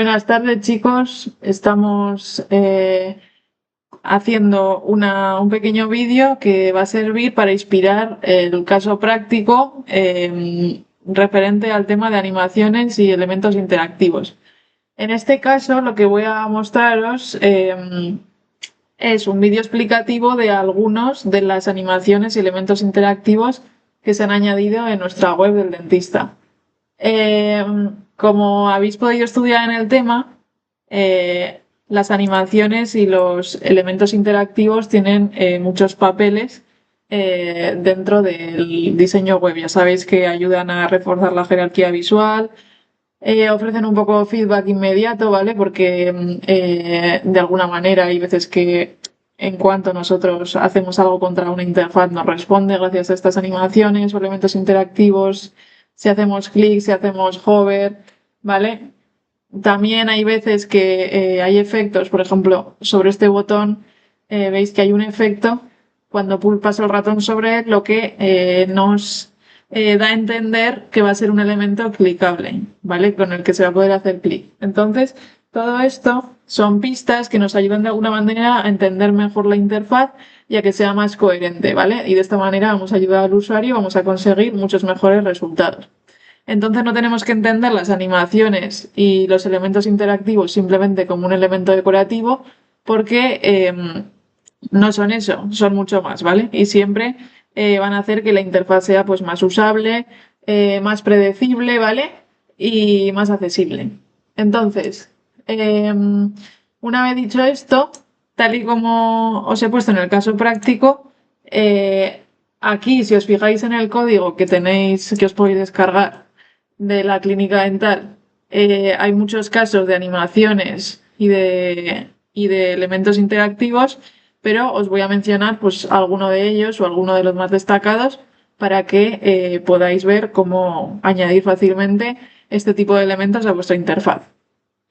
Buenas tardes, chicos. Estamos haciendo un pequeño vídeo que va a servir para inspirar el caso práctico referente al tema de animaciones y elementos interactivos. En este caso, lo que voy a mostraros es un vídeo explicativo de algunos de las animaciones y elementos interactivos que se han añadido en nuestra web del dentista. Como habéis podido estudiar en el tema, las animaciones y los elementos interactivos tienen muchos papeles dentro del diseño web. Ya sabéis que ayudan a reforzar la jerarquía visual, ofrecen un poco feedback inmediato, ¿vale? Porque de alguna manera hay veces que en cuanto nosotros hacemos algo contra una interfaz nos responde gracias a estas animaciones o elementos interactivos. Si hacemos clic, si hacemos hover, ¿vale? También hay veces que hay efectos, por ejemplo, sobre este botón veis que hay un efecto cuando paso el ratón sobre él, lo que nos da a entender que va a ser un elemento clicable, ¿vale? Con el que se va a poder hacer clic. Entonces, todo esto son pistas que nos ayudan de alguna manera a entender mejor la interfaz y a que sea más coherente, ¿vale? Y de esta manera vamos a ayudar al usuario y vamos a conseguir muchos mejores resultados. Entonces no tenemos que entender las animaciones y los elementos interactivos simplemente como un elemento decorativo, porque no son eso, son mucho más, ¿vale? Y siempre van a hacer que la interfaz sea pues más usable, más predecible, ¿vale? Y más accesible. Entonces, una vez dicho esto, tal y como os he puesto en el caso práctico, aquí, si os fijáis en el código que tenéis, que os podéis descargar de la clínica dental, hay muchos casos de animaciones y de elementos interactivos, pero os voy a mencionar pues alguno de ellos o alguno de los más destacados para que podáis ver cómo añadir fácilmente este tipo de elementos a vuestra interfaz.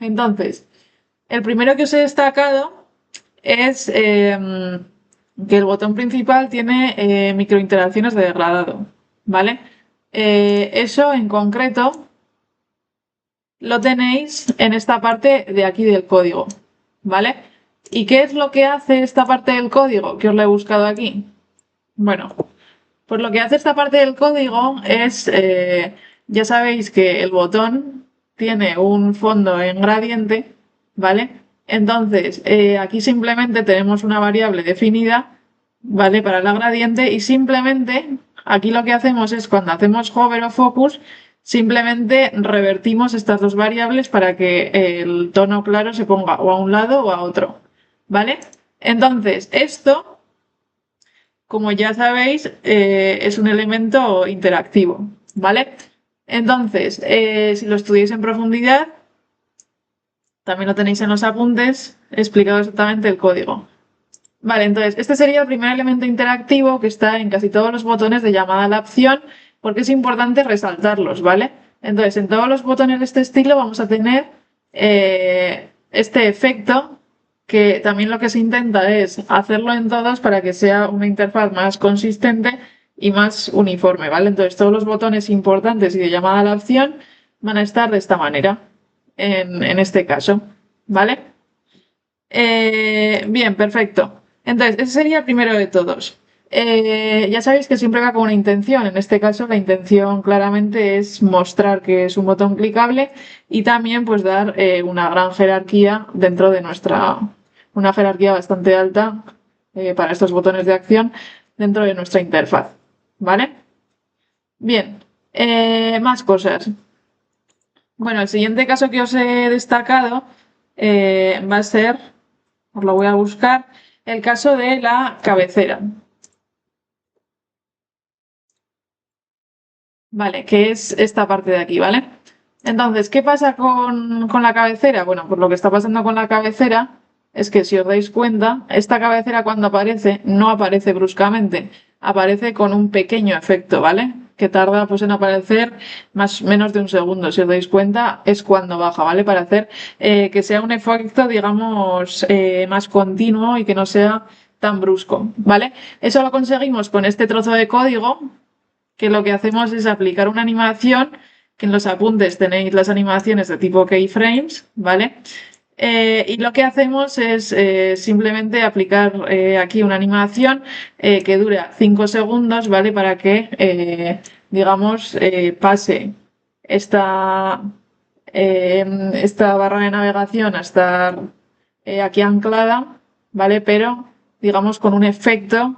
Entonces, el primero que os he destacado es que el botón principal tiene microinteracciones de degradado, ¿vale? Eso en concreto lo tenéis en esta parte de aquí del código, ¿vale? ¿Y qué es lo que hace esta parte del código que os lo he buscado aquí? Bueno, pues lo que hace esta parte del código es, ya sabéis que el botón tiene un fondo en gradiente, ¿vale? Entonces, aquí simplemente tenemos una variable definida, ¿vale? Para la gradiente y simplemente aquí lo que hacemos es cuando hacemos hover o focus, simplemente revertimos estas dos variables para que el tono claro se ponga o a un lado o a otro, ¿vale? Entonces, esto, como ya sabéis, es un elemento interactivo, ¿vale? Entonces, si lo estudiáis en profundidad, también lo tenéis en los apuntes, explicado exactamente el código. Vale, entonces, este sería el primer elemento interactivo que está en casi todos los botones de llamada a la acción, porque es importante resaltarlos, ¿vale? Entonces, en todos los botones de este estilo vamos a tener este efecto, que también lo que se intenta es hacerlo en todos para que sea una interfaz más consistente y más uniforme, ¿vale? Entonces, todos los botones importantes y de llamada a la acción van a estar de esta manera, en este caso, ¿vale? Bien, perfecto. Entonces, ese sería el primero de todos. Ya sabéis que siempre va con una intención. En este caso, la intención claramente es mostrar que es un botón clicable y también pues dar una gran jerarquía dentro de una jerarquía bastante alta para estos botones de acción dentro de nuestra interfaz. ¿Vale? Bien, más cosas. Bueno, el siguiente caso que os he destacado va a ser, os lo voy a buscar, el caso de la cabecera. Vale, que es esta parte de aquí, ¿vale? Entonces, ¿qué pasa con la cabecera? Bueno, pues lo que está pasando con la cabecera es que si os dais cuenta, esta cabecera cuando aparece, no aparece bruscamente, aparece con un pequeño efecto, ¿vale? Que tarda pues en aparecer menos de un segundo. Si os dais cuenta, es cuando baja, ¿vale? Para hacer que sea un efecto, digamos, más continuo y que no sea tan brusco, ¿vale? Eso lo conseguimos con este trozo de código, que lo que hacemos es aplicar una animación que en los apuntes tenéis las animaciones de tipo keyframes, ¿vale? Y lo que hacemos es simplemente aplicar aquí una animación que dura 5 segundos, ¿vale? Para que, digamos, pase esta, esta barra de navegación a estar aquí anclada, ¿vale? Pero, digamos, con un efecto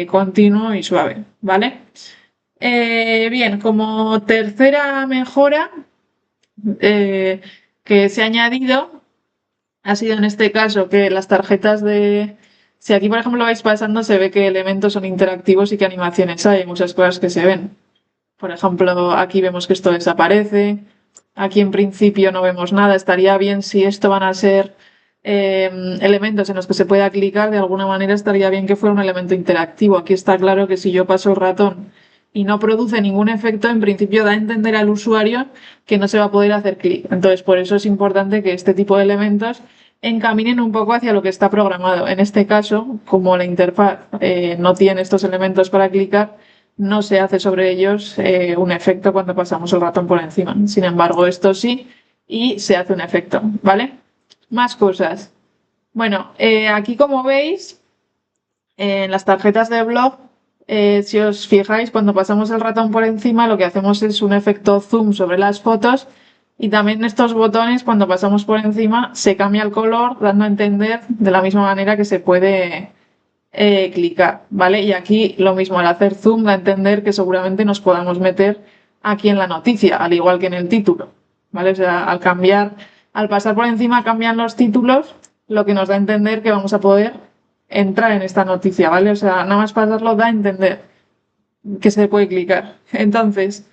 continuo y suave, ¿vale? Bien, como tercera mejora que se ha añadido ha sido en este caso que las tarjetas de... Si aquí, por ejemplo, lo vais pasando, se ve qué elementos son interactivos y qué animaciones hay, muchas cosas que se ven. Por ejemplo, aquí vemos que esto desaparece, aquí en principio no vemos nada. Estaría bien si esto van a ser elementos en los que se pueda clicar, de alguna manera estaría bien que fuera un elemento interactivo. Aquí está claro que si yo paso el ratón y no produce ningún efecto, en principio da a entender al usuario que no se va a poder hacer clic. Entonces, por eso es importante que este tipo de elementos encaminen un poco hacia lo que está programado. En este caso, como la interfaz no tiene estos elementos para clicar, no se hace sobre ellos un efecto cuando pasamos el ratón por encima. Sin embargo, esto sí, y se hace un efecto, ¿vale? Más cosas. Bueno, aquí como veis, en las tarjetas de blog, si os fijáis, cuando pasamos el ratón por encima, lo que hacemos es un efecto zoom sobre las fotos y también estos botones, cuando pasamos por encima, se cambia el color, dando a entender de la misma manera que se puede clicar, ¿vale? Y aquí lo mismo, al hacer zoom da a entender que seguramente nos podamos meter aquí en la noticia, al igual que en el título, ¿vale? O sea, al pasar por encima cambian los títulos, lo que nos da a entender que vamos a poder entrar en esta noticia, ¿vale? O sea, nada más pasarlo da a entender que se puede clicar. Entonces,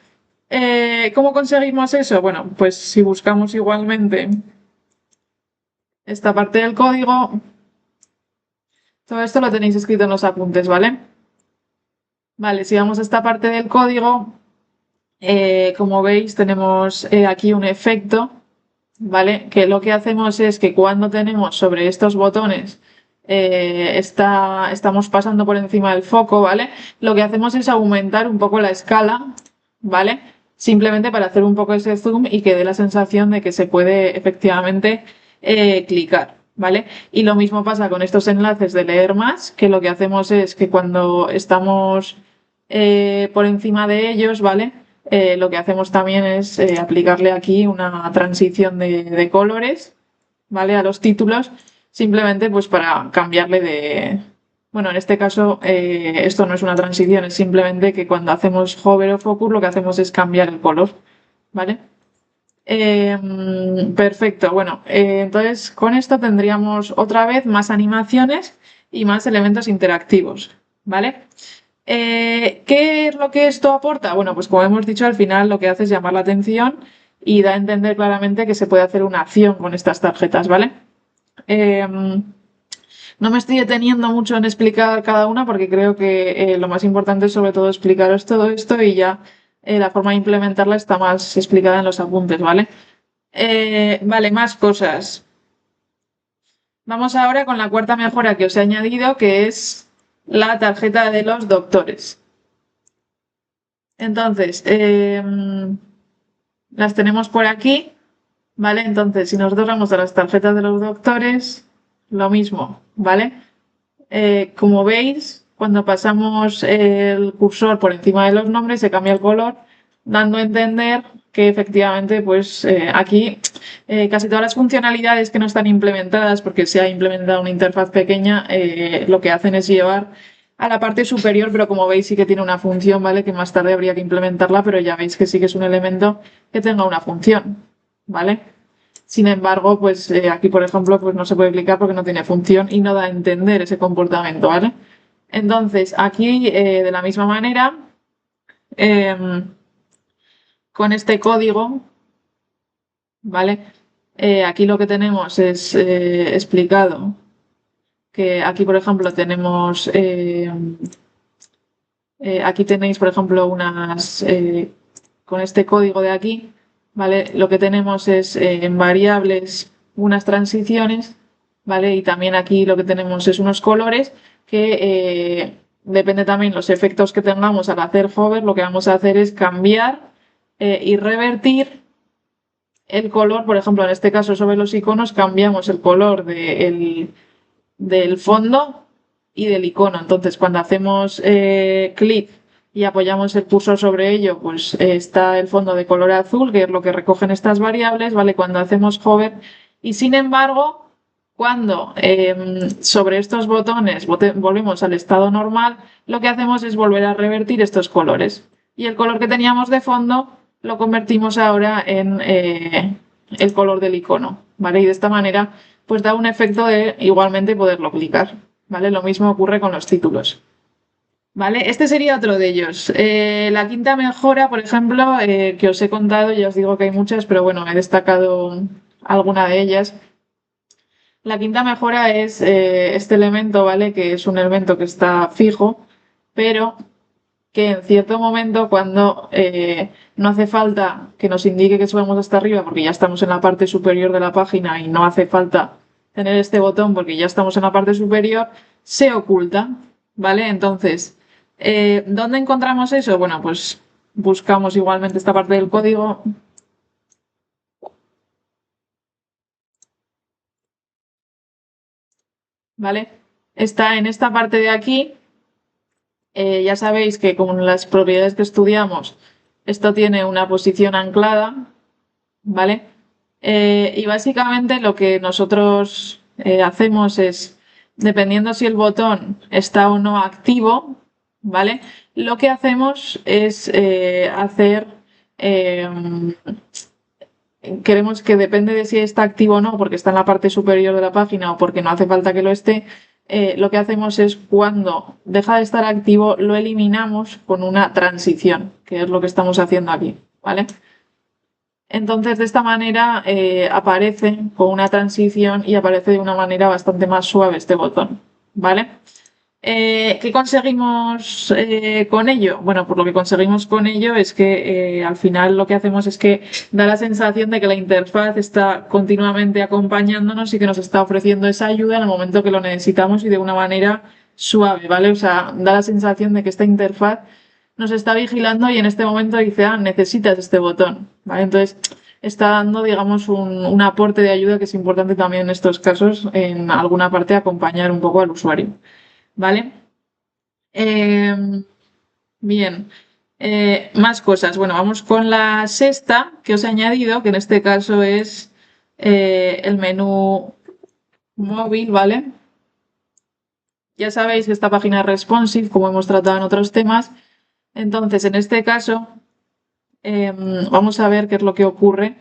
¿cómo conseguimos eso? Bueno, pues si buscamos igualmente esta parte del código, todo esto lo tenéis escrito en los apuntes, ¿vale? Vale, si vamos a esta parte del código, como veis tenemos aquí un efecto, ¿vale? Que lo que hacemos es que cuando tenemos sobre estos botones estamos pasando por encima del foco, ¿vale? Lo que hacemos es aumentar un poco la escala, ¿vale? Simplemente para hacer un poco ese zoom y que dé la sensación de que se puede efectivamente clicar, ¿vale? Y lo mismo pasa con estos enlaces de leer más, que lo que hacemos es que cuando estamos por encima de ellos, ¿vale? Lo que hacemos también es aplicarle aquí una transición de colores, ¿vale? A los títulos, simplemente pues para cambiarle de... Bueno, en este caso esto no es una transición, es simplemente que cuando hacemos hover o focus lo que hacemos es cambiar el color, ¿vale? Perfecto, bueno, entonces con esto tendríamos otra vez más animaciones y más elementos interactivos, ¿vale? ¿Qué es lo que esto aporta? Bueno, pues como hemos dicho, al final lo que hace es llamar la atención y da a entender claramente que se puede hacer una acción con estas tarjetas, ¿vale? No me estoy deteniendo mucho en explicar cada una porque creo que lo más importante es sobre todo explicaros todo esto y ya la forma de implementarla está más explicada en los apuntes, ¿vale? Vale, más cosas. Vamos ahora con la cuarta mejora que os he añadido, que es la tarjeta de los doctores. Entonces, las tenemos por aquí, ¿vale? Entonces, si nosotros vamos a las tarjetas de los doctores, lo mismo, ¿vale? Como veis, cuando pasamos el cursor por encima de los nombres, se cambia el color, dando a entender que efectivamente, pues aquí casi todas las funcionalidades que no están implementadas, porque se ha implementado una interfaz pequeña, lo que hacen es llevar a la parte superior, pero como veis sí que tiene una función, ¿vale? Que más tarde habría que implementarla, pero ya veis que sí que es un elemento que tenga una función, ¿vale? Sin embargo, pues aquí, por ejemplo, pues no se puede clicar porque no tiene función y no da a entender ese comportamiento, ¿vale? Entonces, aquí, de la misma manera, con este código, ¿vale? Aquí lo que tenemos es explicado que aquí, por ejemplo, tenemos... aquí tenéis, por ejemplo, unas... con este código de aquí, ¿vale? Lo que tenemos es en variables unas transiciones, ¿vale? Y también aquí lo que tenemos es unos colores que depende también los efectos que tengamos al hacer hover, lo que vamos a hacer es cambiar y revertir el color. Por ejemplo, en este caso sobre los iconos cambiamos el color del fondo y del icono. Entonces, cuando hacemos clic y apoyamos el cursor sobre ello, pues está el fondo de color azul, que es lo que recogen estas variables, ¿vale? Cuando hacemos hover. Y sin embargo, cuando sobre estos botones volvemos al estado normal, lo que hacemos es volver a revertir estos colores. Y el color que teníamos de fondo lo convertimos ahora en el color del icono, ¿vale? Y de esta manera pues da un efecto de igualmente poderlo clicar, ¿vale? Lo mismo ocurre con los títulos. ¿Vale? Este sería otro de ellos. La quinta mejora, por ejemplo, que os he contado, ya os digo que hay muchas, pero bueno, he destacado alguna de ellas. La quinta mejora es este elemento, ¿vale? Que es un elemento que está fijo, pero que en cierto momento, cuando no hace falta que nos indique que subamos hasta arriba, porque ya estamos en la parte superior de la página y no hace falta tener este botón porque ya estamos en la parte superior, se oculta, ¿vale? Entonces, ¿dónde encontramos eso? Bueno, pues buscamos igualmente esta parte del código. ¿Vale? Está en esta parte de aquí. Ya sabéis que con las propiedades que estudiamos, esto tiene una posición anclada, ¿vale? Y básicamente lo que nosotros hacemos es, dependiendo si el botón está o no activo, ¿vale? Lo que hacemos es hacer... queremos que depende de si está activo o no, porque está en la parte superior de la página o porque no hace falta que lo esté, lo que hacemos es cuando deja de estar activo lo eliminamos con una transición, que es lo que estamos haciendo aquí, ¿vale? Entonces de esta manera aparece con una transición y aparece de una manera bastante más suave este botón, ¿vale? ¿Qué conseguimos con ello? Bueno, pues lo que conseguimos con ello es que al final lo que hacemos es que da la sensación de que la interfaz está continuamente acompañándonos y que nos está ofreciendo esa ayuda en el momento que lo necesitamos y de una manera suave, ¿vale? O sea, da la sensación de que esta interfaz nos está vigilando y en este momento dice, ah, necesitas este botón, ¿vale? Entonces está dando, digamos, un aporte de ayuda que es importante también en estos casos, en alguna parte, acompañar un poco al usuario. ¿Vale? Bien. Más cosas. Bueno, vamos con la sexta que os he añadido, que en este caso es el menú móvil, ¿vale? Ya sabéis que esta página es responsive, como hemos tratado en otros temas. Entonces, en este caso, vamos a ver qué es lo que ocurre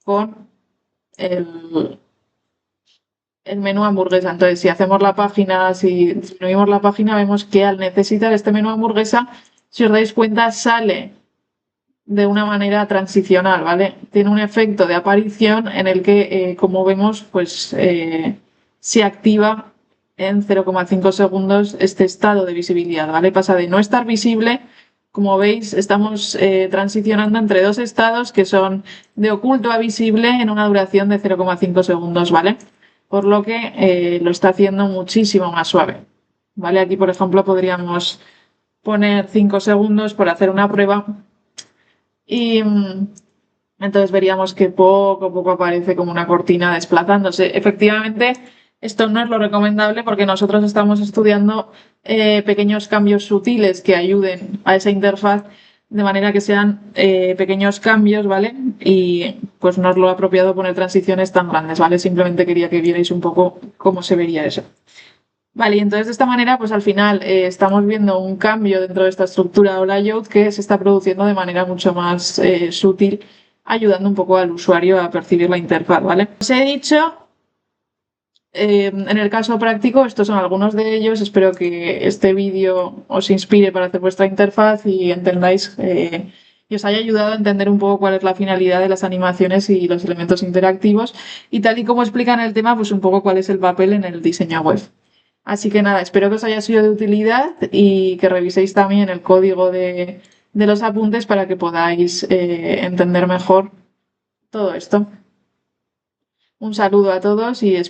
con el menú hamburguesa. Entonces, si hacemos la página, si disminuimos la página, vemos que al necesitar este menú hamburguesa, si os dais cuenta, sale de una manera transicional, ¿vale? Tiene un efecto de aparición en el que, como vemos, pues se activa en 0,5 segundos este estado de visibilidad, ¿vale? Pasa de no estar visible, como veis, estamos transicionando entre dos estados que son de oculto a visible en una duración de 0,5 segundos, ¿vale? Por lo que lo está haciendo muchísimo más suave, ¿vale? Aquí, por ejemplo, podríamos poner 5 segundos por hacer una prueba y entonces veríamos que poco a poco aparece como una cortina desplazándose. Efectivamente, esto no es lo recomendable porque nosotros estamos estudiando pequeños cambios sutiles que ayuden a esa interfaz de manera que sean pequeños cambios, ¿vale? Y pues no es lo apropiado poner transiciones tan grandes, ¿vale? Simplemente quería que vierais un poco cómo se vería eso. Vale, y entonces de esta manera, pues al final estamos viendo un cambio dentro de esta estructura o layout que se está produciendo de manera mucho más sutil, ayudando un poco al usuario a percibir la interfaz, ¿vale? Os he dicho, en el caso práctico, estos son algunos de ellos. Espero que este vídeo os inspire para hacer vuestra interfaz y entendáis y os haya ayudado a entender un poco cuál es la finalidad de las animaciones y los elementos interactivos y tal y como explica en el tema, pues un poco cuál es el papel en el diseño web. Así que nada, espero que os haya sido de utilidad y que reviséis también el código de los apuntes para que podáis entender mejor todo esto. Un saludo a todos y espero